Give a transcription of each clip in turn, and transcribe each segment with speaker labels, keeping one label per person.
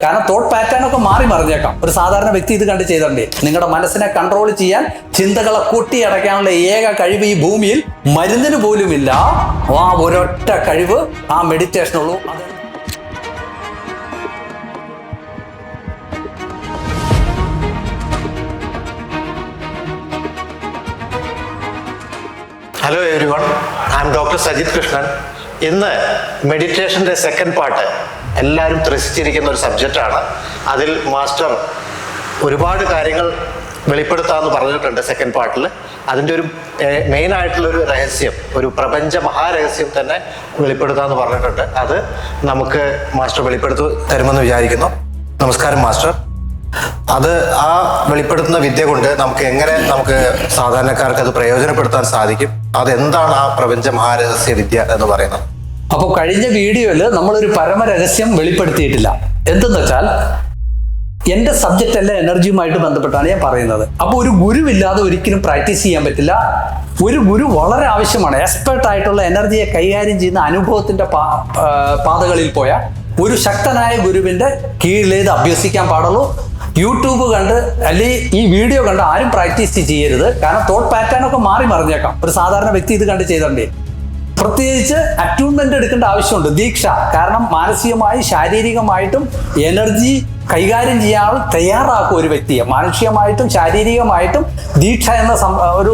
Speaker 1: കാരണം thought pattern ഒക്കെ മാറി മറിഞ്ഞേക്കാം. ഒരു സാധാരണ വ്യക്തി ഇത് കണ്ട് ചെയ്തോണ്ടേ നിങ്ങളുടെ മനസ്സിനെ കൺട്രോൾ ചെയ്യാൻ, ചിന്തകളെ കൊട്ടിയടയ്ക്കാനുള്ള ഏക കഴിവ് ഈ ഭൂമിയിൽ മരുന്നിന് പോലുമില്ല. ആ ഒരൊറ്റ കഴിവ് ആ മെഡിറ്റേഷനുള്ളൂ.
Speaker 2: Hello everyone, I am doctor Sajith Krishnan. ഇന്ന് മെഡിറ്റേഷൻ്റെ സെക്കൻഡ് പാർട്ട് എല്ലാവരും ത്രസിച്ചിരിക്കുന്ന ഒരു സബ്ജക്റ്റാണ്. അതിൽ മാസ്റ്റർ ഒരുപാട് കാര്യങ്ങൾ വെളിപ്പെടുത്താമെന്ന് പറഞ്ഞിട്ടുണ്ട് സെക്കൻഡ് പാർട്ടിൽ. അതിൻ്റെ ഒരു മെയിനായിട്ടുള്ളൊരു രഹസ്യം, ഒരു പ്രപഞ്ച മഹാരഹസ്യം തന്നെ വെളിപ്പെടുത്താമെന്ന് പറഞ്ഞിട്ടുണ്ട്. അത് നമുക്ക് മാസ്റ്റർ വെളിപ്പെടുത്തി തരുമെന്ന് വിചാരിക്കുന്നു. നമസ്കാരം മാസ്റ്റർ. അത് ആ വെളിപ്പെടുത്തുന്ന വിദ്യ കൊണ്ട് നമുക്ക് സാധാരണക്കാർക്ക് അത് പ്രയോജനപ്പെടുത്താൻ സാധിക്കും. അതെന്താണ് ആ പ്രപഞ്ച മഹാരഹസ്യ വിദ്യ എന്ന് പറയുന്നത്?
Speaker 1: അപ്പോൾ കഴിഞ്ഞ വീഡിയോയിൽ നമ്മളൊരു പരമരഹസ്യം വെളിപ്പെടുത്തിയിട്ടില്ല. എന്തെന്ന് വെച്ചാൽ എൻ്റെ സബ്ജക്റ്റ് എല്ലാം എനർജിയുമായിട്ട് ബന്ധപ്പെട്ടാണ് ഞാൻ പറയുന്നത്. അപ്പോൾ ഒരു ഗുരുവില്ലാതെ ഒരിക്കലും പ്രാക്ടീസ് ചെയ്യാൻ പറ്റില്ല. ഒരു ഗുരു വളരെ ആവശ്യമാണ്. എക്സ്പെർട്ട് ആയിട്ടുള്ള എനർജിയെ കൈകാര്യം ചെയ്യുന്ന അനുഭവത്തിൻ്റെ പാതകളിൽ പോയ ഒരു ശക്തനായ ഗുരുവിൻ്റെ കീഴിലേത് അഭ്യസിക്കാൻ പാടുള്ളൂ. യൂട്യൂബ് കണ്ട് അല്ലെങ്കിൽ ഈ വീഡിയോ കണ്ട് ആരും പ്രാക്ടീസ് ചെയ്യരുത്. കാരണം തോട്ട് പാറ്റേൺ ഒക്കെ മാറി മറിഞ്ഞേക്കാം. ഒരു സാധാരണ വ്യക്തി ഇത് കണ്ട് ചെയ്തോണ്ടേ. പ്രത്യേകിച്ച് അറ്റ്യൂൺമെന്റ് എടുക്കേണ്ട ആവശ്യമുണ്ട്, ദീക്ഷ. കാരണം മാനസികമായി ശാരീരികമായിട്ടും എനർജി കൈകാര്യം ചെയ്യാൻ തയ്യാറാക്കും ഒരു വ്യക്തിയെ. മാനസികമായിട്ടും ശാരീരികമായിട്ടും ദീക്ഷ എന്ന ഒരു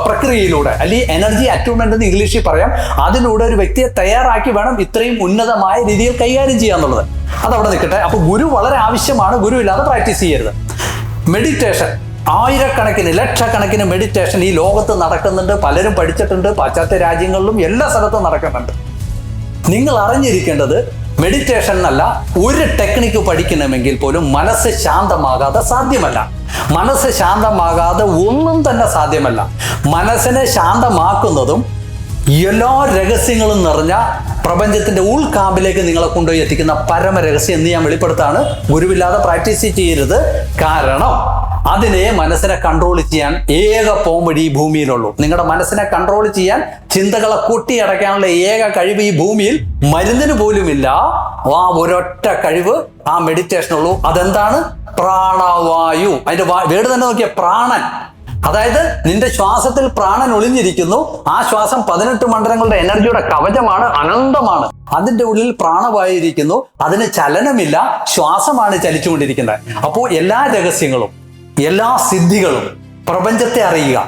Speaker 1: പ്രക്രിയയിലൂടെ, അല്ലെങ്കിൽ എനർജി അറ്റ്യൂൺമെന്റ് എന്ന് ഇംഗ്ലീഷിൽ പറയാം, അതിലൂടെ ഒരു വ്യക്തിയെ തയ്യാറാക്കി വേണം ഇത്രയും ഉന്നതമായ രീതിയിൽ കൈകാര്യം ചെയ്യാന്നുള്ളത്. അതവിടെ നിൽക്കട്ടെ. അപ്പോൾ ഗുരു വളരെ ആവശ്യമാണ്. ഗുരു ഇല്ലാതെ പ്രാക്ടീസ് ചെയ്യരുത്. മെഡിറ്റേഷൻ, ആയിരക്കണക്കിന് ലക്ഷക്കണക്കിന് മെഡിറ്റേഷൻ ഈ ലോകത്ത് നടക്കുന്നുണ്ട്. പലരും പഠിച്ചിട്ടുണ്ട്. പാശ്ചാത്യ രാജ്യങ്ങളിലും എല്ലാ സ്ഥലത്തും നടക്കുന്നുണ്ട്. നിങ്ങൾ അറിഞ്ഞിരിക്കേണ്ടത് മെഡിറ്റേഷൻ എന്നല്ല, ഒരു ടെക്നിക്ക് പഠിക്കണമെങ്കിൽ പോലും മനസ്സ് ശാന്തമാകാതെ സാധ്യമല്ല. മനസ്സ് ശാന്തമാകാതെ ഒന്നും തന്നെ സാധ്യമല്ല. മനസ്സിനെ ശാന്തമാക്കുന്നതും എല്ലാ രഹസ്യങ്ങളും നിറഞ്ഞ പ്രപഞ്ചത്തിന്റെ ഉൾക്കാമ്പിലേക്ക് നിങ്ങളെ കൊണ്ടുപോയി എത്തിക്കുന്ന പരമരഹസ്യം എന്ന് ഞാൻ വെളിപ്പെടുത്താണ്. ഗുരുവില്ലാതെ പ്രാക്ടീസ് ചെയ്യരുത്. കാരണം അതിനെ മനസ്സിനെ കൺട്രോൾ ചെയ്യാൻ ഏക പോംവഴി ഈ ഭൂമിയിലുള്ളൂ. നിങ്ങളുടെ മനസ്സിനെ കൺട്രോൾ ചെയ്യാൻ, ചിന്തകളെ കൊട്ടിയടയ്ക്കാനുള്ള ഏക കഴിവ് ഈ ഭൂമിയിൽ മരുന്നിന് പോലുമില്ല. ആ ഒരൊറ്റ കഴിവ് ആ മെഡിറ്റേഷനുള്ളൂ. അതെന്താണ്? പ്രാണവായു. അതിന്റെ വേട് തന്നെ നോക്കിയ പ്രാണൻ. അതായത് നിന്റെ ശ്വാസത്തിൽ പ്രാണൻ ഒളിഞ്ഞിരിക്കുന്നു. ആ ശ്വാസം 18 മണ്ഡലങ്ങളുടെ എനർജിയുടെ കവചമാണ്, അനന്തമാണ്. അതിന്റെ ഉള്ളിൽ പ്രാണവായു ഇരിക്കുന്നു. അതിന് ചലനമില്ല, ശ്വാസമാണ് ചലിച്ചുകൊണ്ടിരിക്കുന്നത്. അപ്പോൾ എല്ലാ രഹസ്യങ്ങളും, എല്ലാ സിദ്ധികളും, പ്രപഞ്ചത്തെ അറിയുക,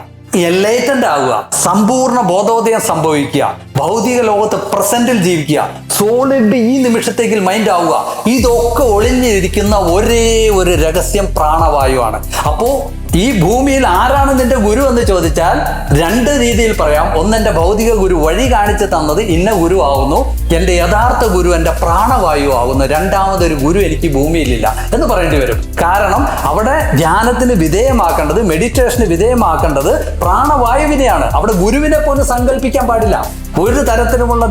Speaker 1: എൻലൈറ്റൻഡ് ആവുക, സമ്പൂർണ്ണ ബോധോദയം സംഭവിക്കുക, ഭൗതിക ലോകത്ത് പ്രസന്റിൽ ജീവിക്കുക, സോളിഡ് ഈ നിമിഷത്തേക്ക് മൈൻഡ് ആവുക, ഇതൊക്കെ ഒളിഞ്ഞിരിക്കുന്ന ഒരേ ഒരു രഹസ്യം പ്രാണവായുവാണ്. അപ്പോൾ ഈ ഭൂമിയിൽ ആരാണ് നിന്റെ ഗുരു എന്ന് ചോദിച്ചാൽ രണ്ട് രീതിയിൽ പറയാം. ഒന്ന്, എൻ്റെ ഭൗതിക ഗുരു വഴി കാണിച്ചു തന്നത് ഇന്ന ഗുരു ആവുന്നു. എൻ്റെ യഥാർത്ഥ ഗുരു എൻ്റെ പ്രാണവായു ആവുന്നു. രണ്ടാമതൊരു ഗുരു എനിക്ക് ഭൂമിയിലില്ല എന്ന് പറയേണ്ടി വരും. കാരണം അവിടെ ധ്യാനത്തിന് വിധേയമാക്കേണ്ടത്, മെഡിറ്റേഷന് വിധേയമാക്കേണ്ടത് പ്രാണവായുവിനെയാണ്. അവിടെ ഗുരുവിനെ പോലും സങ്കല്പിക്കാൻ പാടില്ല. ഒരു തരത്തിലുമുള്ള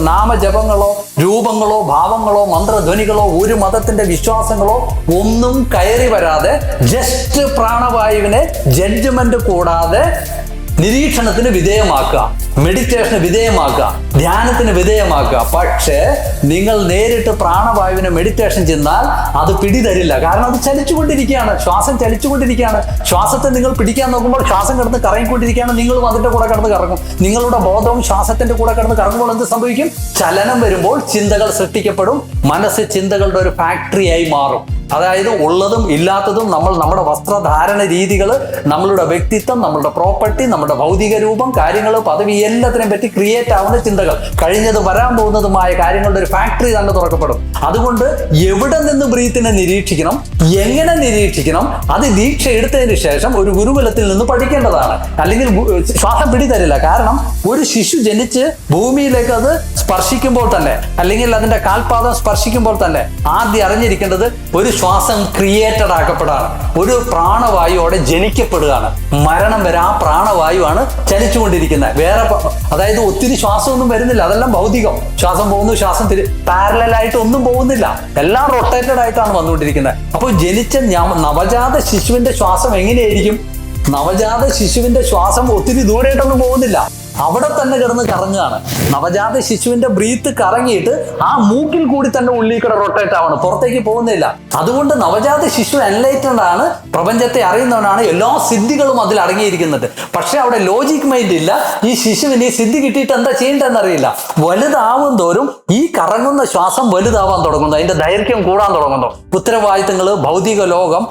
Speaker 1: നാമജപങ്ങളോ രൂപങ്ങളോ ഭാവങ്ങളോ മന്ത്രധ്വനികളോ ഒരു മതത്തിന്റെ വിശ്വാസങ്ങളോ ഒന്നും കയറി വരാതെ ജസ്റ്റ് പ്രാണവായുവിനെ ജഡ്ജ്മെന്റ് കൂടാതെ നിരീക്ഷണത്തിന് വിധേയമാക്കുക, മെഡിറ്റേഷന് വിധേയമാക്കുക, ധ്യാനത്തിന് വിധേയമാക്കുക. പക്ഷേ നിങ്ങൾ നേരിട്ട് പ്രാണവായുവിനെ മെഡിറ്റേഷൻ ചെന്നാൽ അത് പിടിതരില്ല. കാരണം അത് ചലിച്ചുകൊണ്ടിരിക്കുകയാണ്, ശ്വാസം ചലിച്ചുകൊണ്ടിരിക്കുകയാണ്. ശ്വാസത്തെ നിങ്ങൾ പിടിക്കാൻ നോക്കുമ്പോൾ ശ്വാസം കിടന്ന് കറങ്ങിക്കൊണ്ടിരിക്കുകയാണ്. നിങ്ങളും അതിൻ്റെ കൂടെ കിടന്ന് കറങ്ങും. നിങ്ങളുടെ ബോധവും ശ്വാസത്തിന്റെ കൂടെ കിടന്ന് കറങ്ങുമ്പോൾ എന്ത് സംഭവിക്കും? ചലനം വരുമ്പോൾ ചിന്തകൾ സൃഷ്ടിക്കപ്പെടും. മനസ്സ് ചിന്തകളുടെ ഒരു ഫാക്ടറിയായി മാറും. അതായത് ഉള്ളതും ഇല്ലാത്തതും, നമ്മുടെ വസ്ത്രധാരണ രീതികൾ, നമ്മളുടെ വ്യക്തിത്വം, നമ്മളുടെ പ്രോപ്പർട്ടി, നമ്മുടെ ഭൗതിക രൂപം, കാര്യങ്ങൾ, പദവി, എല്ലാത്തിനെയും പറ്റി ക്രിയേറ്റ് ആവുന്ന ചിന്തകൾ, കഴിഞ്ഞത് വരാൻ പോകുന്നതുമായ കാര്യങ്ങളുടെ ഒരു ഫാക്ടറി തന്നെ തുറക്കപ്പെടും. അതുകൊണ്ട് എവിടെ നിന്ന് ബ്രീത്തിനെ നിരീക്ഷിക്കണം, എങ്ങനെ നിരീക്ഷിക്കണം, അത് ദീക്ഷ എടുത്തതിന് ശേഷം ഒരു ഗുരുകുലത്തിൽ നിന്ന് പഠിക്കേണ്ടതാണ്. അല്ലെങ്കിൽ ശ്വാസം പിടിതരില്ല. കാരണം ഒരു ശിശു ജനിച്ച് ഭൂമിയിലേക്ക് അത് സ്പർശിക്കുമ്പോൾ തന്നെ, അല്ലെങ്കിൽ അതിന്റെ കാൽപാദം സ്പർശിക്കുമ്പോൾ തന്നെ ആദ്യം അറിഞ്ഞിരിക്കേണ്ടത് ഒരു ശ്വാസം ക്രിയേറ്റഡ് ആക്കപ്പെടുകയാണ്, ഒരു പ്രാണവായുവോടെ ജനിക്കപ്പെടുകയാണ്. മരണം വരെ ആ പ്രാണവായുവാണ് ചലിച്ചുകൊണ്ടിരിക്കുന്നത്. അതായത് ഒത്തിരി ശ്വാസമൊന്നും വരുന്നില്ല. അതെല്ലാം ഭൗതികം. ശ്വാസം പോകുന്നു, ശ്വാസം പാരലായിട്ട് ഒന്നും പോകുന്നില്ല. എല്ലാം റൊട്ടേറ്റഡ് ആയിട്ടാണ് വന്നുകൊണ്ടിരിക്കുന്നത്. അപ്പോൾ ജനിച്ച നവജാത ശിശുവിന്റെ ശ്വാസം എങ്ങനെയായിരിക്കും? നവജാത ശിശുവിന്റെ ശ്വാസം ഒത്തിരി ദൂരമായിട്ടൊന്നും പോകുന്നില്ല. അവിടെ തന്നെ കിടന്ന് കറങ്ങുകയാണ്. നവജാത ശിശുവിന്റെ ബ്രീത്ത് കറങ്ങിയിട്ട് ആ മൂക്കിൽ കൂടി തന്നെ ഉള്ളിൽ കൂടെ റൊട്ടേറ്റ് ആവണം, പുറത്തേക്ക് പോകുന്നില്ല. അതുകൊണ്ട് നവജാത ശിശു എൻലൈറ്റഡ് ആണ്, പ്രപഞ്ചത്തെ അറിയുന്നവനാണ്, എല്ലാ സിദ്ധികളും അതിൽ അടങ്ങിയിരിക്കുന്നുണ്ട്. പക്ഷെ അവിടെ ലോജിക് മൈൻഡ് ഇല്ല. ഈ ശിശുവിന് ഈ സിദ്ധി കിട്ടിയിട്ട് എന്താ ചെയ്യേണ്ടതെന്ന് അറിയില്ല. വലുതാവും തോറും ഈ കറങ്ങുന്ന ശ്വാസം വലുതാവാൻ തുടങ്ങുന്നു, അതിന്റെ ദൈർഘ്യം കൂടാൻ തുടങ്ങുന്നു. ഉത്തരവാദിത്തങ്ങള്, ഭൗതിക ലോകം,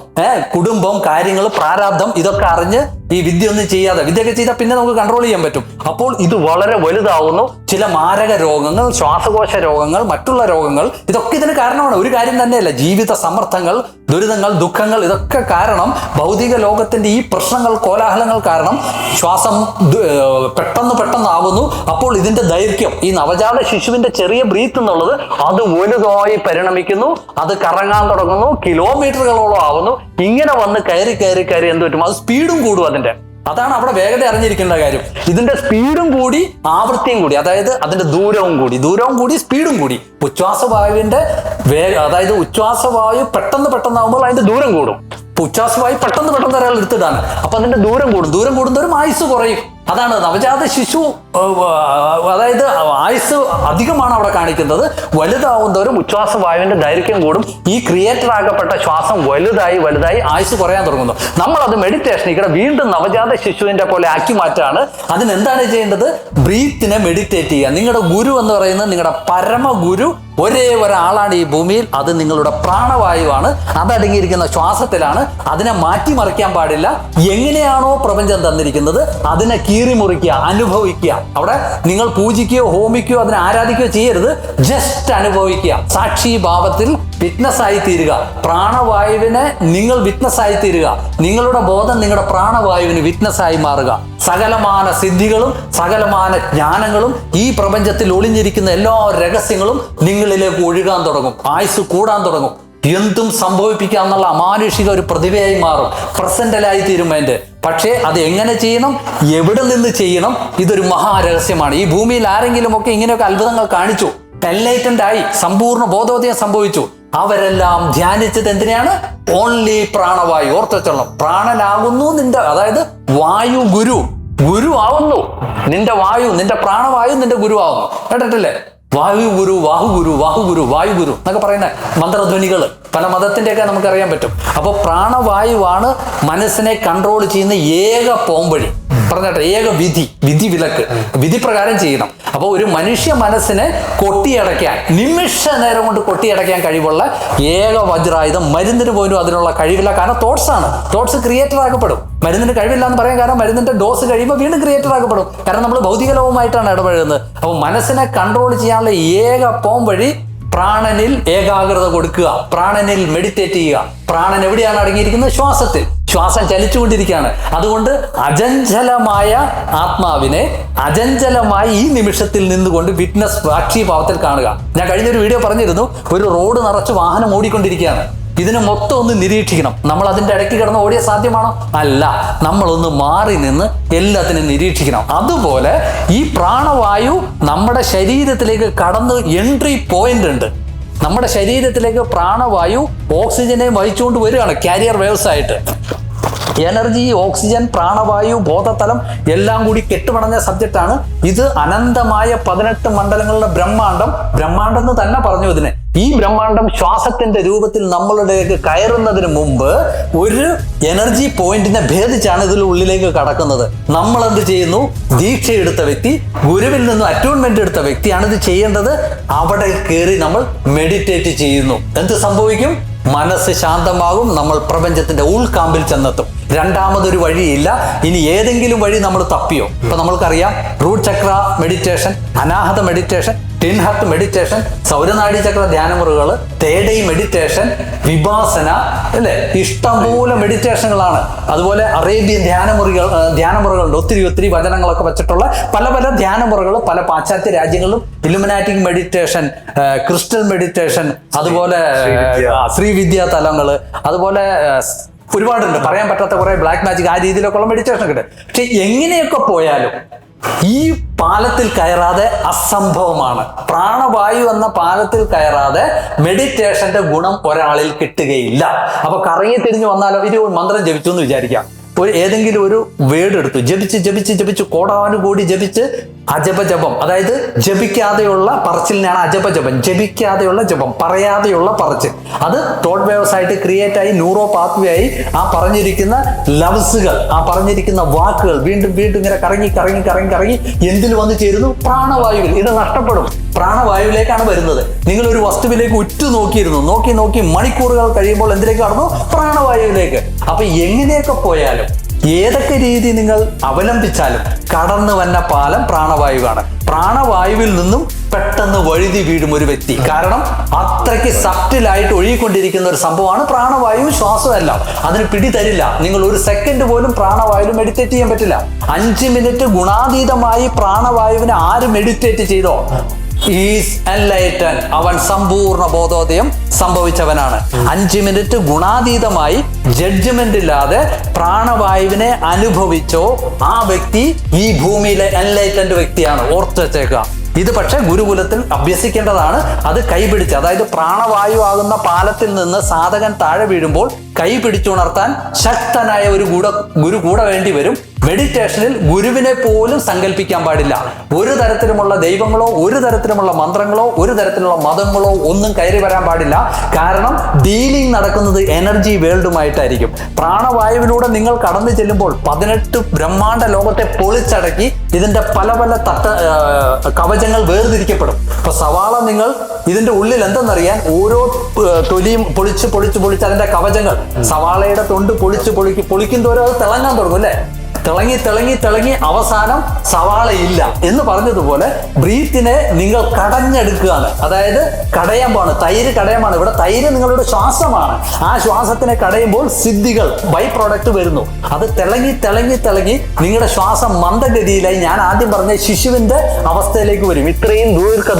Speaker 1: കുടുംബം, കാര്യങ്ങൾ, പ്രാരാബ്ദം, ഇതൊക്കെ അറിഞ്ഞ് ഈ വിദ്യ ഒന്നും ചെയ്യാതെ, വിദ്യയൊക്കെ ചെയ്താൽ പിന്നെ നമുക്ക് കൺട്രോൾ ചെയ്യാൻ പറ്റും. അപ്പോൾ ഇത് വളരെ വലുതാവുന്നു. ചില മാരക രോഗങ്ങൾ, ശ്വാസകോശ രോഗങ്ങൾ, മറ്റുള്ള രോഗങ്ങൾ, ഇതൊക്കെ ഇതിന് കാരണമാണ്. ഒരു കാര്യം തന്നെയല്ല, ജീവിത സമ്മർദ്ദങ്ങൾ, ദുരിതങ്ങൾ, ദുഃഖങ്ങൾ, ഇതൊക്കെ കാരണം ഭൗതിക ലോകത്തിന്റെ ഈ പ്രശ്നങ്ങൾ, കോലാഹലങ്ങൾ കാരണം ശ്വാസം പെട്ടെന്ന് അപ്പോൾ ഇതിന്റെ ദൈർഘ്യം, ഈ നവജാത ശിശുവിന്റെ ചെറിയ ബ്രീത്ത് എന്നുള്ളത് അത് വലുതായി പരിണമിക്കുന്നു, അത് കറങ്ങാൻ തുടങ്ങുന്നു, കിലോമീറ്ററുകളോളം ആവുന്നു. ഇങ്ങനെ വന്ന് കയറി എന്ത് പറ്റും, അത് സ്പീഡും കൂടും അതിന്റെ. അതാണ് അവിടെ വേഗത അറിഞ്ഞിരിക്കേണ്ട കാര്യം. ഇതിന്റെ സ്പീഡും കൂടി ആവൃത്തിയും കൂടി, അതായത് അതിന്റെ ദൂരവും കൂടി സ്പീഡും കൂടി. ഉച്ഛ്വാസവായുവിന്റെ അതായത് ഉച്ഛ്വാസവായു പെട്ടെന്നാവുമ്പോൾ അതിന്റെ ദൂരം കൂടും. ഉച്ഛ്വാസവായു പെട്ടെന്ന് ഒരാൾ എടുത്തിടാണ്, അപ്പൊ അതിന്റെ ദൂരം കൂടുന്തോറും ആയുസ് കുറയും. അതാണ് നവജാത ശിശു, അതായത് ആയുസ് അധികമാണ് അവിടെ കാണിക്കുന്നത്. വലുതാവും തോറും ഉച്ഛ്വാസവായുവിന്റെ ദൈർഘ്യം കൂടും. ഈ ക്രിയേറ്റർ ആകപ്പെട്ട ശ്വാസം വലുതായി ആയുസ് കുറയാൻ തുടങ്ങുന്നു. നമ്മളത് മെഡിറ്റേഷൻ വീണ്ടും നവജാത ശിശുവിന്റെ പോലെ ആക്കി മാറ്റാണ്. അതിനെന്താണ് ചെയ്യേണ്ടത്? ബ്രീത്തിനെ മെഡിറ്റേറ്റ് ചെയ്യുക. നിങ്ങളുടെ ഗുരു എന്ന് പറയുന്നത്, നിങ്ങളുടെ പരമഗുരു ഒരേ ഒരാളാണ് ഈ ഭൂമിയിൽ. അത് നിങ്ങളുടെ പ്രാണവായുവാണ്. അതടങ്ങിയിരിക്കുന്ന ശ്വാസത്തിലാണ്. അതിനെ മാറ്റിമറിക്കാൻ പാടില്ല. എങ്ങനെയാണോ പ്രപഞ്ചം തന്നിരിക്കുന്നത് അതിനെ കീറിമുറിക്കുക, അനുഭവിക്കുക. അവിടെ നിങ്ങൾ പൂജിക്കുകയോ ഹോമിക്കുകയോ അതിനെ ആരാധിക്കുകയോ ചെയ്യരുത്. ജസ്റ്റ് അനുഭവിക്കുക. സാക്ഷി ഭാവത്തിൽ വിറ്റ്നസ് ആയി തീരുക. പ്രാണവായുവിനെ നിങ്ങൾ വിറ്റ്നസ് ആയി തീരുക. നിങ്ങളുടെ ബോധം നിങ്ങളുടെ പ്രാണവായുവിന് വിറ്റ്നസ് ആയി മാറുക. സകലമാന സിദ്ധികളും സകലമാന ജ്ഞാനങ്ങളും ഈ പ്രപഞ്ചത്തിൽ ഒളിഞ്ഞിരിക്കുന്ന എല്ലാ രഹസ്യങ്ങളും നിങ്ങളിലേക്ക് ഒഴുകാൻ തുടങ്ങും. ആയുസ് കൂടാൻ തുടങ്ങും. എന്തും സംഭവിപ്പിക്കാന്നുള്ള അമാനുഷിക ഒരു പ്രതിഭയായി മാറും. പ്രസന്റലായി തീരും അതിന്റെ. പക്ഷേ അത് എങ്ങനെ ചെയ്യണം, എവിടെ നിന്ന് ചെയ്യണം, ഇതൊരു മഹാരഹസ്യമാണ്. ഈ ഭൂമിയിൽ ആരെങ്കിലും ഒക്കെ ഇങ്ങനെയൊക്കെ അത്ഭുതങ്ങൾ കാണിച്ചു, എൻലൈറ്റൻഡ് ആയി, സമ്പൂർണ്ണ ബോധോദയം സംഭവിച്ചു. അവരെല്ലാം ധ്യാനിച്ചത് എന്തിനാണ്? ഓൺലി പ്രാണവായു. ഓർത്തുവെച്ചോളണം, പ്രാണനാകുന്നു നിന്റെ, അതായത് വായു ഗുരു ആവുന്നു. നിന്റെ വായു, നിന്റെ പ്രാണവായു നിന്റെ ഗുരു ആവുന്നു. കേട്ടിട്ടില്ലേ? വായു ഗുരു, വായു ഗുരു എന്നൊക്കെ പറയുന്ന മന്ത്രധ്വനികൾ പല മതത്തിൻ്റെയൊക്കെ നമുക്കറിയാൻ പറ്റും. അപ്പോൾ പ്രാണവായുവാണ് മനസ്സിനെ കൺട്രോൾ ചെയ്യുന്ന ഏക പോംവഴി. പറഞ്ഞിട്ട് ഏക വിധി വിലക്ക്, വിധി പ്രകാരം ചെയ്യണം. അപ്പോൾ ഒരു മനുഷ്യ മനസ്സിനെ കൊട്ടിയടയ്ക്കാൻ, നിമിഷ നേരം കൊണ്ട് കൊട്ടിയടയ്ക്കാൻ കഴിവുള്ള ഏക വജ്രായുധം. മരുന്നിന് പോലും അതിനുള്ള കഴിവില്ല. കാരണം തോട്ട്സ് ക്രിയേറ്റർ ആക്കപ്പെടും. മരുന്നിന് കഴിവില്ല എന്ന് പറയാൻ കാരണം മരുന്നിന്റെ ഡോസ് കഴിയുമ്പോൾ വീണ്ടും ക്രിയേറ്റർ ആക്കപ്പെടും. കാരണം നമ്മൾ ഭൗതിക ലോകവുമായിട്ടാണ് ഇടപഴകുന്നത്. അപ്പോൾ മനസ്സിനെ കൺട്രോൾ ചെയ്യാനുള്ള ഏക വഴി പ്രാണനിൽ ഏകാഗ്രത കൊടുക്കുക, പ്രാണനിൽ മെഡിറ്റേറ്റ് ചെയ്യുക. പ്രാണൻ എവിടെയാണ് അടങ്ങിയിരിക്കുന്നത്? ശ്വാസത്തിൽ. ശ്വാസം ചലിച്ചുകൊണ്ടിരിക്കുകയാണ്. അതുകൊണ്ട് അചഞ്ചലമായ ആത്മാവിനെ അചഞ്ചലമായി ഈ നിമിഷത്തിൽ നിന്നുകൊണ്ട് വിറ്റ്നസ് സാക്ഷിഭാവത്തിൽ കാണുക. ഞാൻ കഴിഞ്ഞൊരു വീഡിയോ പറഞ്ഞിരുന്നു, ഒരു റോഡ് നിറച്ച് വാഹനം ഓടിക്കൊണ്ടിരിക്കുകയാണ്. ഇതിനെ മൊത്തം ഒന്ന് നിരീക്ഷിക്കണം. നമ്മൾ അതിൻ്റെ ഇടയ്ക്ക് കിടന്ന് ഓടിയ സാധ്യമാണോ? അല്ല. നമ്മളൊന്ന് മാറി നിന്ന് എല്ലാത്തിനും നിരീക്ഷിക്കണം. അതുപോലെ ഈ പ്രാണവായു നമ്മുടെ ശരീരത്തിലേക്ക് കടന്ന് എൻട്രി പോയിന്റ് ഉണ്ട്. നമ്മുടെ ശരീരത്തിലേക്ക് പ്രാണവായു ഓക്സിജനെ വഹിച്ചുകൊണ്ട് വരികയാണ്, കാരിയർ വേവ്സ് ആയിട്ട്. എനർജി, ഓക്സിജൻ, പ്രാണവായു, ബോധതലം എല്ലാം കൂടി കെട്ടുപണഞ്ഞ സബ്ജക്റ്റാണ് ഇത്. അനന്തമായ 18 മണ്ഡലങ്ങളുടെ ബ്രഹ്മാണ്ടം എന്ന് തന്നെ പറഞ്ഞു ഇതിനെ. ഈ ബ്രഹ്മാണ്ടം ശ്വാസത്തിന്റെ രൂപത്തിൽ നമ്മളുടെയൊക്കെ കയറുന്നതിന് മുമ്പ് ഒരു എനർജി പോയിന്റിനെ ഭേദിച്ചാണ് ഇതിൽ ഉള്ളിലേക്ക് കടക്കുന്നത്. നമ്മൾ എന്ത് ചെയ്യുന്നു? ദീക്ഷ എടുത്ത വ്യക്തി, ഗുരുവിൽ നിന്നും അറ്റൂൺമെന്റ് എടുത്ത വ്യക്തിയാണ് ഇത് ചെയ്യേണ്ടത്. അവിടെ കയറി നമ്മൾ മെഡിറ്റേറ്റ് ചെയ്യുന്നു. എന്ത് സംഭവിക്കും? മനസ്സ് ശാന്തമാകും. നമ്മൾ പ്രപഞ്ചത്തിന്റെ ഉൾക്കാമ്പിൽ ചെന്നെത്തും. രണ്ടാമതൊരു വഴിയില്ല. ഇനി ഏതെങ്കിലും വഴി നമ്മൾ തപ്പിയോ? ഇപ്പൊ നമ്മൾക്കറിയാം, റൂട്ട് ചക്ര മെഡിറ്റേഷൻ, അനാഹത മെഡിറ്റേഷൻ, ടിൻഹർട്ട് മെഡിറ്റേഷൻ, സൗരനാഡി ചക്ര ധ്യാനമുറകൾ, തേടൈ മെഡിറ്റേഷൻ, വിപാസന, അല്ലേ? ഇഷ്ടംപോലെ മെഡിറ്റേഷനുകളാണ്. അതുപോലെ അറേബ്യൻ ധ്യാനമുറകളുണ്ട്. ഒത്തിരി വചനങ്ങളൊക്കെ വെച്ചിട്ടുള്ള പല ധ്യാനമുറകൾ പല പാശ്ചാത്യ രാജ്യങ്ങളിലും. ഇലുമിനാറ്റിക് മെഡിറ്റേഷൻ, ക്രിസ്റ്റൽ മെഡിറ്റേഷൻ, അതുപോലെ ശ്രീവിദ്യാ തലങ്ങള്, അതുപോലെ ഒരുപാടുണ്ട്. പറയാൻ പറ്റാത്ത കുറെ ബ്ലാക്ക് മാജിക്, ആ രീതിയിലൊക്കെയുള്ള മെഡിറ്റേഷൻ ഒക്കെ ഉണ്ട്. പക്ഷെ എങ്ങനെയൊക്കെ പോയാലും ഈ പാലത്തിൽ കയറാതെ അസംഭവമാണ്. പ്രാണവായു എന്ന പാലത്തിൽ കയറാതെ മെഡിറ്റേഷന്റെ ഗുണം ഒരാളിൽ കിട്ടുകയില്ല. അപ്പൊ കറങ്ങി തിരിഞ്ഞു വന്നാലോ, ഒരു മന്ത്രം ജപിച്ചു എന്ന് വിചാരിക്കാം. ഏതെങ്കിലും ഒരു വേർഡ് എടുത്തു, ജപിച്ച് കോടാനുകൂടി ജപിച്ച് അജപജപം, അതായത് ജപിക്കാതെയുള്ള പറച്ചിലിനാണ് അജപജപം, ജപിക്കാതെയുള്ള ജപം, പറയാതെയുള്ള പറച്ചിൽ. അത് തോട്ട് വേവ്സ് ആയിട്ട് ക്രിയേറ്റ് ആയി ന്യൂറോ പാത്വേ ആയി ആ പറഞ്ഞിരിക്കുന്ന ലവ്സുകൾ, ആ പറഞ്ഞിരിക്കുന്ന വാക്കുകൾ വീണ്ടും ഇങ്ങനെ കറങ്ങി എന്തിൽ വന്നു ചേരുന്നു? പ്രാണവായുവിൽ. ഇത് നഷ്ടപ്പെടും, പ്രാണവായുവിലേക്കാണ് വരുന്നത്. നിങ്ങൾ ഒരു വസ്തുവിലേക്ക് ഉറ്റുനോക്കിയിരുന്നു, നോക്കി മണിക്കൂറുകൾ കഴിയുമ്പോൾ എന്തിലേക്ക് കടന്നു? പ്രാണവായുവിലേക്ക്. അപ്പൊ എങ്ങനെയൊക്കെ പോയാലും ഏതൊക്കെ രീതി നിങ്ങൾ അവലംബിച്ചാലും കടന്നു വന്ന പാലം പ്രാണവായുവാണ്. പ്രാണവായുവിൽ നിന്നും പെട്ടെന്ന് വഴുതി വീഴും ഒരു വ്യക്തി. കാരണം അത്രയ്ക്ക് സബ്റ്റിലായിട്ട് ഒഴുകിക്കൊണ്ടിരിക്കുന്ന ഒരു സംഭവമാണ് പ്രാണവായു. ശ്വാസം എല്ലാം അതിന് പിടിതരില്ല. നിങ്ങൾ ഒരു സെക്കൻഡ് പോലും പ്രാണവായുവിൽ മെഡിറ്റേറ്റ് ചെയ്യാൻ പറ്റില്ല. 5 മിനിറ്റ് ഗുണാതീതമായി പ്രാണവായുവിനെ ആര് മെഡിറ്റേറ്റ് ചെയ്തോ ഈസ് എൻലൈറ്റൻ, അവൻ സമ്പൂർണ്ണ ബോധോദയം സംഭവിച്ചവനാണ്. 5 മിനിറ്റ് ഗുണാതീതമായി ജഡ്ജ്മെന്റ് ഇല്ലാതെ പ്രാണവായുവിനെ അനുഭവിച്ചോ ആ വ്യക്തി ഈ ഭൂമിയിലെ എൻലൈറ്റൻഡ് വ്യക്തിയാണ്. ഓർത്ത് വെച്ചേക്കുക. ഇത് പക്ഷെ ഗുരുകുലത്തിൽ അഭ്യസിക്കേണ്ടതാണ്. അത് കൈപിടിച്ച്, അതായത് പ്രാണവായു ആകുന്ന പാലത്തിൽ നിന്ന് സാധകൻ താഴെ വീഴുമ്പോൾ കൈ പിടിച്ചുണർത്താൻ ശക്തനായ ഒരു ഗുരു കൂടെ വേണ്ടി വരും. മെഡിറ്റേഷനിൽ ഗുരുവിനെ പോലും സങ്കല്പിക്കാൻ പാടില്ല. ഒരു തരത്തിലുമുള്ള ദൈവങ്ങളോ ഒരു തരത്തിലുമുള്ള മന്ത്രങ്ങളോ ഒരു തരത്തിലുള്ള മതങ്ങളോ ഒന്നും കയറി വരാൻ പാടില്ല. കാരണം ഡീലിംഗ് നടക്കുന്നത് എനർജി വേൾഡുമായിട്ടായിരിക്കും. പ്രാണവായുവിലൂടെ നിങ്ങൾ കടന്നു ചെല്ലുമ്പോൾ 18 ബ്രഹ്മാണ്ഡ ലോകത്തെ പൊളിച്ചടക്കി ഇതിന്റെ പല കവചങ്ങൾ വേർതിരിക്കപ്പെടും. ഇപ്പൊ സവാള, നിങ്ങൾ ഇതിന്റെ ഉള്ളിൽ എന്തെന്നറിയാൻ ഓരോ തൊലിയും പൊളിച്ച് അതിന്റെ കവചങ്ങൾ, സവാളയുടെ തൊണ്ട് പൊളിക്കും തോറും അത് തിളങ്ങാൻ തുടങ്ങും അല്ലേ? തിളങ്ങി അവസാനം സവാളയില്ല എന്ന് പറഞ്ഞതുപോലെ ബ്രീത്തിനെ നിങ്ങൾ കടഞ്ഞെടുക്കുകയാണ്. അതായത് കടയാൻ പോവാണ്. തൈര് കടയാമാണ്. ഇവിടെ തൈര് നിങ്ങളുടെ ശ്വാസമാണ്. ആ ശ്വാസത്തിനെ കടയുമ്പോൾ സിദ്ധികൾ ബൈ പ്രോഡക്റ്റ് വരുന്നു. അത് തിളങ്ങി നിങ്ങളുടെ ശ്വാസം മന്ദഗതിയിലായി ഞാൻ ആദ്യം പറഞ്ഞ ശിശുവിന്റെ അവസ്ഥയിലേക്ക് വരും. ഇത്രയും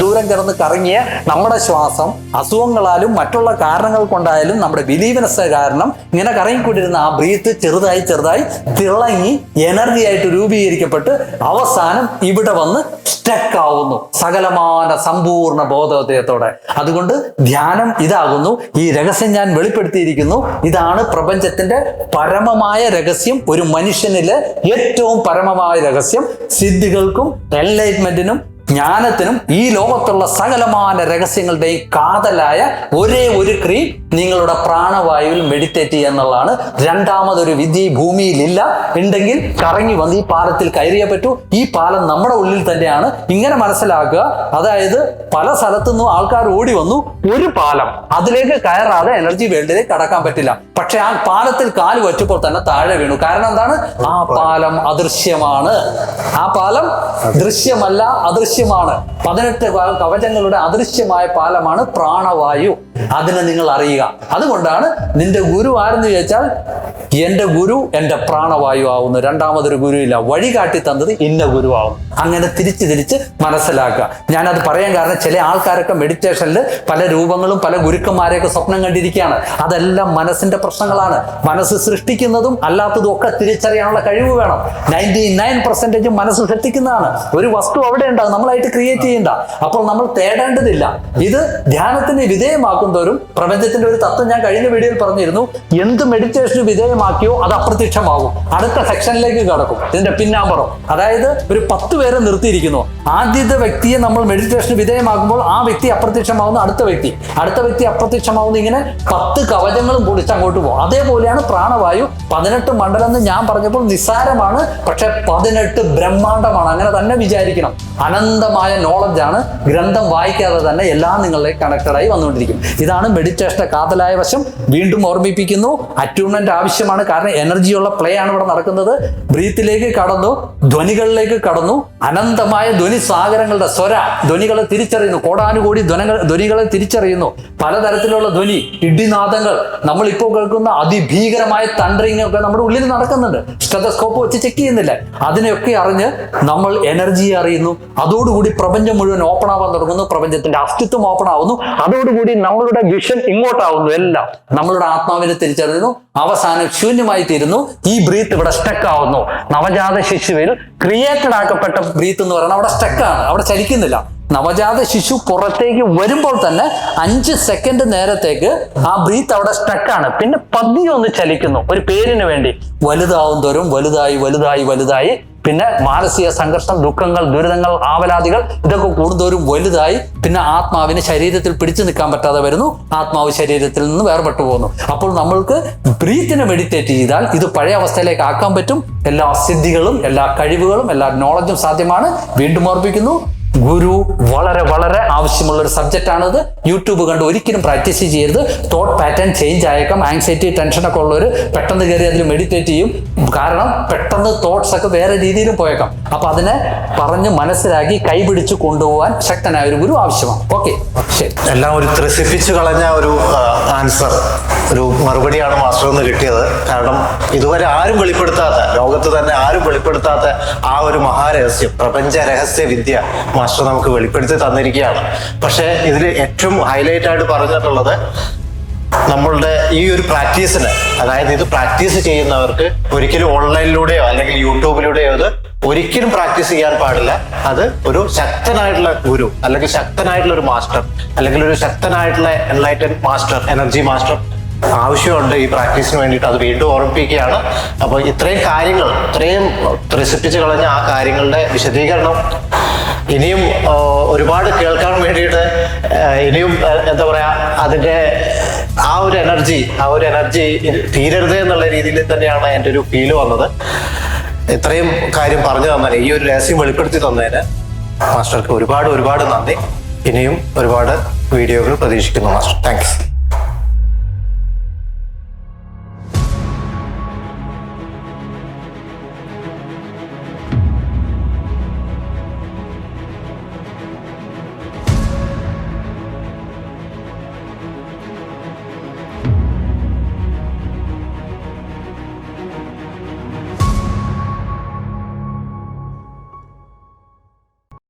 Speaker 1: ദൂരം കിടന്ന് കറങ്ങിയ നമ്മുടെ ശ്വാസം അസുഖങ്ങളാലും മറ്റുള്ള കാരണങ്ങൾ കൊണ്ടായാലും നമ്മുടെ ബിലീവ്നെസ് കാരണം ഇങ്ങനെ കറങ്ങിക്കൊണ്ടിരുന്ന ആ ബ്രീത്ത് ചെറുതായി തിളങ്ങി എനർജി ആയിട്ട് രൂപീകരിക്കപ്പെട്ട് അവസാനം ഇവിടെ വന്ന് സ്റ്റക്ക് ആവുന്നു സകലമാന സമ്പൂർണ്ണ ബോധോദയത്തോടെ. അതുകൊണ്ട് ധ്യാനം ഇതാകുന്നു. ഈ രഹസ്യം ഞാൻ വെളിപ്പെടുത്തിയിരിക്കുന്നു. ഇതാണ് പ്രപഞ്ചത്തിന്റെ പരമമായ രഹസ്യം. ഒരു മനുഷ്യനിലെ ഏറ്റവും പരമമായ രഹസ്യം. സിദ്ധികൾക്കും എൻലൈറ്റ്മെന്റിനും ജ്ഞാനത്തിനും ഈ ലോകത്തുള്ള സകലമാന രഹസ്യങ്ങളുടെയും കാതലായ ഒരേ ഒരു ക്രിയ നിങ്ങളുടെ പ്രാണവായുവിൽ മെഡിറ്റേറ്റ് ചെയ്യുക എന്നുള്ളതാണ്. രണ്ടാമതൊരു വിധി ഭൂമിയിലില്ല. ഉണ്ടെങ്കിൽ കറങ്ങി വന്ന് ഈ പാലത്തിൽ കയറിയേ പറ്റൂ. ഈ പാലം നമ്മുടെ ഉള്ളിൽ തന്നെയാണ്. ഇങ്ങനെ മനസ്സിലാക്കുക. അതായത് പല സ്ഥലത്തുനിന്നും ആൾക്കാർ ഓടി വന്നു. ഒരു പാലം, അതിലേക്ക് കയറാതെ എനർജി വേൾഡിലേക്ക് കടക്കാൻ പറ്റില്ല. പക്ഷെ ആ പാലത്തിൽ കാല് വച്ചപ്പോൾ തന്നെ താഴെ വീണു. കാരണം എന്താണ്? ആ പാലം അദൃശ്യമാണ്. ആ പാലം ദൃശ്യമല്ല, അദൃശ്യമാണ്. 18 കവചങ്ങളുടെ അദൃശ്യമായ പാലമാണ് പ്രാണവായു. അതിനെ നിങ്ങൾ അറിയുക. അതുകൊണ്ടാണ് നിന്റെ ഗുരു ആരെന്ന് ചോദിച്ചാൽ എന്റെ ഗുരു എന്റെ പ്രാണവായു ആവുന്നു. രണ്ടാമതൊരു ഗുരു ഇല്ല. വഴി കാട്ടി തന്നത് ഇന്ന ഗുരു ആവും. അങ്ങനെ തിരിച്ച് മനസ്സിലാക്കുക. ഞാനത് പറയാൻ കാരണം ചില ആൾക്കാരൊക്കെ മെഡിറ്റേഷനിൽ പല രൂപങ്ങളും പല ഗുരുക്കന്മാരെയൊക്കെ സ്വപ്നം കണ്ടിരിക്കുകയാണ്. അതെല്ലാം മനസ്സിന്റെ പ്രശ്നങ്ങളാണ്. മനസ്സ് സൃഷ്ടിക്കുന്നതും അല്ലാത്തതും ഒക്കെ തിരിച്ചറിയാനുള്ള കഴിവ് വേണം. 99% മനസ്സ് സൃഷ്ടിക്കുന്നതാണ്. ഒരു വസ്തു അവിടെ ഉണ്ടാകും, നമ്മളായിട്ട് ക്രിയേറ്റ് ചെയ്യണ്ട. അപ്പോൾ നമ്മൾ തേടേണ്ടതില്ല. ഇത് ധ്യാനത്തിന് വിധേയമാക്കുന്നവരും പ്രപഞ്ചത്തിന്റെ ഒരു തത്വം ഞാൻ കഴിഞ്ഞ വീഡിയോയിൽ പറഞ്ഞിരുന്നു. എന്ത് മെഡിറ്റേഷന് വിധേയമാക്കിയോ അത് അപ്രത്യക്ഷമാകും. അടുത്ത സെക്ഷനിലേക്ക് കടക്കും. ഇതിന്റെ പിന്നാമ്പറം, അതായത് ഒരു 10 പേരെ നിർത്തിയിരിക്കുന്നു. ആദ്യത്തെ വ്യക്തിയെ നമ്മൾ മെഡിറ്റേഷന് വിധേയമാക്കുമ്പോൾ ആ വ്യക്തി അപ്രത്യക്ഷമാകുന്ന അടുത്ത വ്യക്തി അപ്രത്യക്ഷമാകുന്ന, ഇങ്ങനെ 10 കവചങ്ങളും പൊളിച്ച് അങ്ങോട്ട് പോകും. അതേപോലെയാണ് പ്രാണവായു. 18 മണ്ഡലം എന്ന് ഞാൻ പറഞ്ഞപ്പോൾ നിസ്സാരമാണ്, പക്ഷെ 18 ബ്രഹ്മാണ്ഡമാണ്. അങ്ങനെ തന്നെ വിചാരിക്കണം. അനന്തമായ നോളജാണ്. ഗ്രന്ഥം വായിക്കാതെ തന്നെ എല്ലാം നിങ്ങളിലേക്ക് കണക്റ്റഡായി വന്നുകൊണ്ടിരിക്കും. ഇതാണ് മെഡിറ്റേഷന്റെ കാതലായ വശം. വീണ്ടും ഓർമ്മിപ്പിക്കുന്നു, അറ്റ്യൂൺമെന്റ് ആവശ്യമാണ്. കാരണം എനർജിയുള്ള പ്ലേ ആണ് ഇവിടെ നടക്കുന്നത്. ബ്രീത്തിലേക്ക് കടന്നു, ധ്വനികളിലേക്ക് കടന്നു. അനന്തമായ ധ്വനി സാഗരങ്ങളുടെ ധ്വനികളെ തിരിച്ചറിയുന്നു. കോടാനുകോടി ധ്വനികളെ തിരിച്ചറിയുന്നു. പലതരത്തിലുള്ള ധ്വനി, ഇടിനാദങ്ങൾ, നമ്മൾ ഇപ്പോൾ കേൾക്കുന്ന അതിഭീകരമായ തണ്ടറിങ് ഒക്കെ നമ്മുടെ ഉള്ളിൽ നടക്കുന്നുണ്ട്. സ്റ്റെതസ്കോപ്പ് വെച്ച് ചെക്ക് ചെയ്യുന്നില്ല. അതിനെയൊക്കെ അറിഞ്ഞ് നമ്മൾ എനർജി അറിയുന്നു. അതോടുകൂടി പ്രപഞ്ചം മുഴുവൻ ഓപ്പൺ ആവാൻ തുടങ്ങുന്നു. പ്രപഞ്ചത്തിന്റെ അസ്തിത്വം ഓപ്പൺ ആവുന്നു. അതോടുകൂടി നമ്മളുടെ വിഷൻ ഇങ്ങോട്ടാവുന്നു. എല്ലാം നമ്മളുടെ ആത്മാവിനെ തിരിച്ചറിയുന്നു. അവസാനം ശൂന്യമായി തീരുന്നു. ഈ ബ്രീത്ത് ഇവിടെ സ്റ്റക്ക് ആവുന്നു. നവജാത ശിശുവിൽ ക്രിയേറ്റഡ് ആക്കപ്പെട്ട ബ്രീത്ത് എന്ന് പറയുന്നത് അവിടെ സ്റ്റക്കാണ്, അവിടെ ചലിക്കുന്നില്ല. നവജാത ശിശു പുറത്തേക്ക് വരുമ്പോൾ തന്നെ 5 സെക്കൻഡ് നേരത്തേക്ക് ആ ബ്രീത്ത് അവിടെ സ്റ്റക്കാണ്. പിന്നെ പതിയെ ഒന്ന് ചലിക്കുന്നു. ഒരു പേരിന് വേണ്ടി വലുതാവും തോറും വലുതായി പിന്നെ മാനസിക സംഘർഷം, ദുഃഖങ്ങൾ, ദുരിതങ്ങൾ, ആവലാതികൾ ഇതൊക്കെ കൂടുന്തോറും വലുതായി പിന്നെ ആത്മാവിന് ശരീരത്തിൽ പിടിച്ചു നിൽക്കാൻ പറ്റാതെ വരുന്നു. ആത്മാവ് ശരീരത്തിൽ നിന്ന് വേർപെട്ടു പോകുന്നു. അപ്പോൾ നമ്മൾക്ക് ബ്രീത്തിനെ മെഡിറ്റേറ്റ് ചെയ്താൽ ഇത് പഴയ അവസ്ഥയിലേക്ക് ആക്കാൻ പറ്റും. എല്ലാ സിദ്ധികളും, എല്ലാ കഴിവുകളും, എല്ലാ നോളജും സാധ്യമാണ്. വീണ്ടും ഓർപ്പിക്കുന്നു, ഗുരു വളരെ വളരെ ആവശ്യമുള്ള ഒരു സബ്ജക്റ്റ് ആണിത്. യൂട്യൂബ് കണ്ട് ഒരിക്കലും പ്രാക്ടീസ് ചെയ്യരുത്. തോട്ട് പാറ്റേൺ ചേഞ്ച് ആയേക്കാം. ആങ്സൈറ്റി, ടെൻഷനൊക്കെ ഉള്ളവർ പെട്ടെന്ന് കയറി അതിൽ മെഡിറ്റേറ്റ് ചെയ്യും. കാരണം പെട്ടെന്ന് തോട്ട്സ് ഒക്കെ വേറെ രീതിയിലും പോയേക്കാം. അപ്പൊ അതിനെ പറഞ്ഞ് മനസ്സിലാക്കി കൈപിടിച്ച് കൊണ്ടുപോകാൻ ശക്തനായ ഒരു ഗുരു ആവശ്യമാണ്. ഓക്കെ, ശരി.
Speaker 2: എല്ലാം ഒരു ത്രസിപ്പിച്ചു കളഞ്ഞ ഒരു ആൻസർ, ഒരു മറുപടിയാണ് മാസ്റ്റർ നിന്ന് കിട്ടിയത്. കാരണം ഇതുവരെ ആരും വെളിപ്പെടുത്താത്ത, ലോകത്ത് തന്നെ ആരും വെളിപ്പെടുത്താത്ത ആ ഒരു മഹാരഹസ്യം, പ്രപഞ്ച രഹസ്യ വിദ്യ മാസ്റ്റർ നമുക്ക് വെളിപ്പെടുത്തി തന്നിരിക്കുകയാണ്. പക്ഷേ ഇതിൽ ഏറ്റവും ഹൈലൈറ്റ് ആയിട്ട് പറഞ്ഞിട്ടുള്ളത് നമ്മളുടെ ഈ ഒരു പ്രാക്ടീസിന്, അതായത് ഇത് പ്രാക്ടീസ് ചെയ്യുന്നവർക്ക് ഒരിക്കലും ഓൺലൈനിലൂടെയോ അല്ലെങ്കിൽ യൂട്യൂബിലൂടെയോ ഇത് ഒരിക്കലും പ്രാക്ടീസ് ചെയ്യാൻ പാടില്ല. അത് ഒരു ശക്തനായിട്ടുള്ള ഗുരു അല്ലെങ്കിൽ ശക്തനായിട്ടുള്ള ഒരു മാസ്റ്റർ അല്ലെങ്കിൽ ഒരു ശക്തനായിട്ടുള്ള എൻലൈറ്റൻ മാസ്റ്റർ, എനർജി മാസ്റ്റർ ആവശ്യമുണ്ട് ഈ പ്രാക്ടീസിന് വേണ്ടിയിട്ട്. അത് വീണ്ടും ഓർമ്മിപ്പിക്കുകയാണ്. അപ്പോൾ ഇത്രയും കാര്യങ്ങൾ, ഇത്രയും ത്രസിപ്പിച്ച് കളഞ്ഞ ആ കാര്യങ്ങളുടെ വിശദീകരണം ഇനിയും ഒരുപാട് കേൾക്കാൻ വേണ്ടിയിട്ട് ഇനിയും എന്താ പറയാ, അതിന്റെ ആ ഒരു എനർജി തീരരുത് എന്നുള്ള രീതിയിൽ തന്നെയാണ് എൻ്റെ ഒരു ഫീല് വന്നത്. ഇത്രയും കാര്യം പറഞ്ഞു തന്നതിന്, ഈ ഒരു രഹസ്യം വെളിപ്പെടുത്തി തന്നതിന് മാസ്റ്റർക്ക് ഒരുപാട് നന്ദി. ഇനിയും ഒരുപാട് വീഡിയോകൾ പ്രതീക്ഷിക്കുന്നു മാസ്റ്റർ. താങ്ക്സ്.